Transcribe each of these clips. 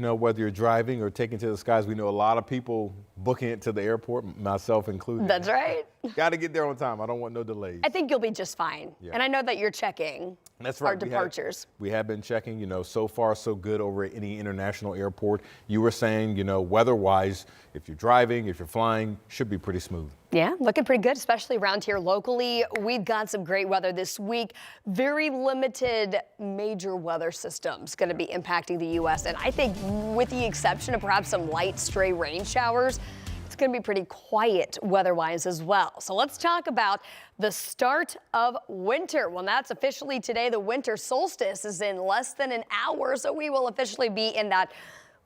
Whether you're driving or taking to the skies, we know a lot of people booking it to the airport, myself included. That's right. Got to get there on time. I don't want no delays. I think you'll be just fine. Yeah. And I know that you're checking That's right. our departures. We have been checking, so far so good over at any international airport. You were saying, weather-wise, if you're driving, if you're flying, should be pretty smooth. Yeah, looking pretty good, especially around here locally. We've got some great weather this week. Very limited major weather systems going to be impacting the U.S. And I think with the exception of perhaps some light stray rain showers, it's going to be pretty quiet weather-wise as well. So let's talk about the start of winter. Well, that's officially today. The winter solstice is in less than an hour, so we will officially be in that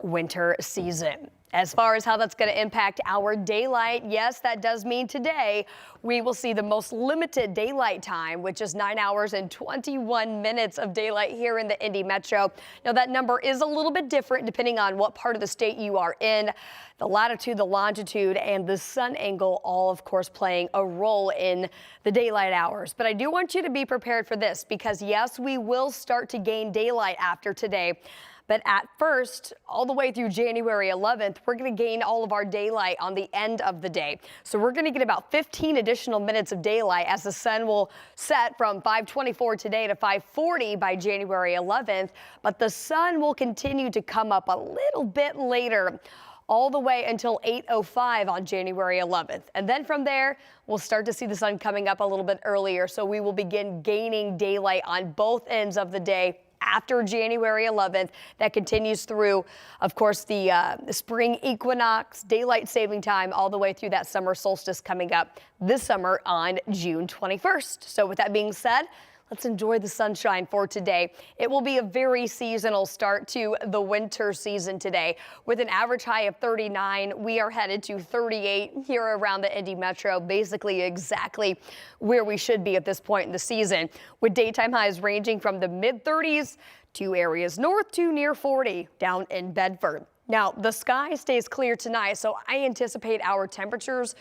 winter season. As far as how that's going to impact our daylight, yes, that does mean today we will see the most limited daylight time, which is 9 hours and 21 minutes of daylight here in the Indy Metro. Now, that number is a little bit different depending on what part of the state you are in. The latitude, the longitude, and the sun angle all, of course, playing a role in the daylight hours. But I do want you to be prepared for this because, yes, we will start to gain daylight after today. But at first, all the way through January 11th, we're going to gain all of our daylight on the end of the day. So we're going to get about 15 additional minutes of daylight as the sun will set from 5:24 today to 5:40 by January 11th. But the sun will continue to come up a little bit later, all the way until 8:05 on January 11th. And then from there, we'll start to see the sun coming up a little bit earlier. So we will begin gaining daylight on both ends of the day after January 11th. That continues through, of course, the spring equinox, daylight saving time, all the way through that summer solstice coming up this summer on June 21st. So with that being said, let's enjoy the sunshine for today. It will be a very seasonal start to the winter season today. With an average high of 39, we are headed to 38 here around the Indy Metro, basically exactly where we should be at this point in the season, with daytime highs ranging from the mid-30s to areas north to near 40 down in Bedford. Now, the sky stays clear tonight, so I anticipate our temperatures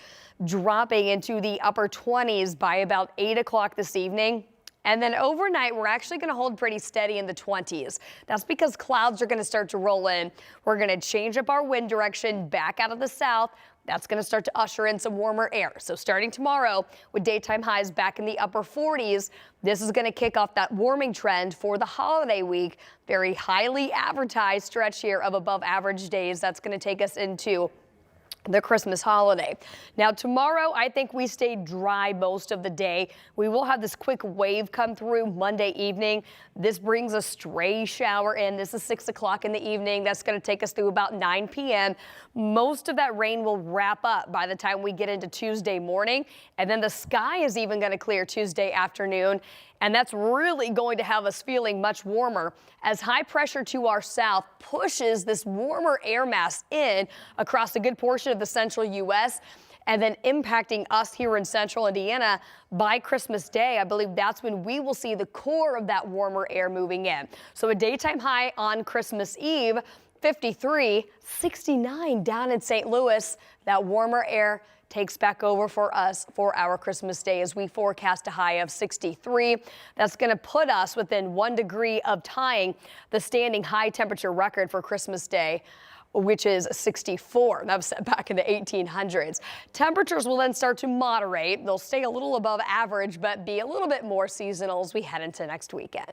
dropping into the upper 20s by about 8 o'clock this evening. And then overnight, we're actually going to hold pretty steady in the 20s. That's because clouds are going to start to roll in. We're going to change up our wind direction back out of the south. That's going to start to usher in some warmer air. So starting tomorrow with daytime highs back in the upper 40s, this is going to kick off that warming trend for the holiday week. Very highly advertised stretch here of above average days. That's going to take us into the Christmas holiday. Now tomorrow, I think we stay dry most of the day. We will have this quick wave come through Monday evening. This brings a stray shower in. This is 6 o'clock in the evening. That's going to take us through about 9 p.m. Most of that rain will wrap up by the time we get into Tuesday morning. And then the sky is even going to clear Tuesday afternoon. And that's really going to have us feeling much warmer as high pressure to our south pushes this warmer air mass in across a good portion of the central U.S. and then impacting us here in central Indiana by Christmas Day. I believe that's when we will see the core of that warmer air moving in. So a daytime high on Christmas Eve, 53, 69 down in St. Louis. That warmer air takes back over for us for our Christmas Day as we forecast a high of 63. That's going to put us within 1 degree of tying the standing high temperature record for Christmas Day, which is 64. That was set back in the 1800s. Temperatures will then start to moderate. They'll stay a little above average, but be a little bit more seasonal as we head into next weekend.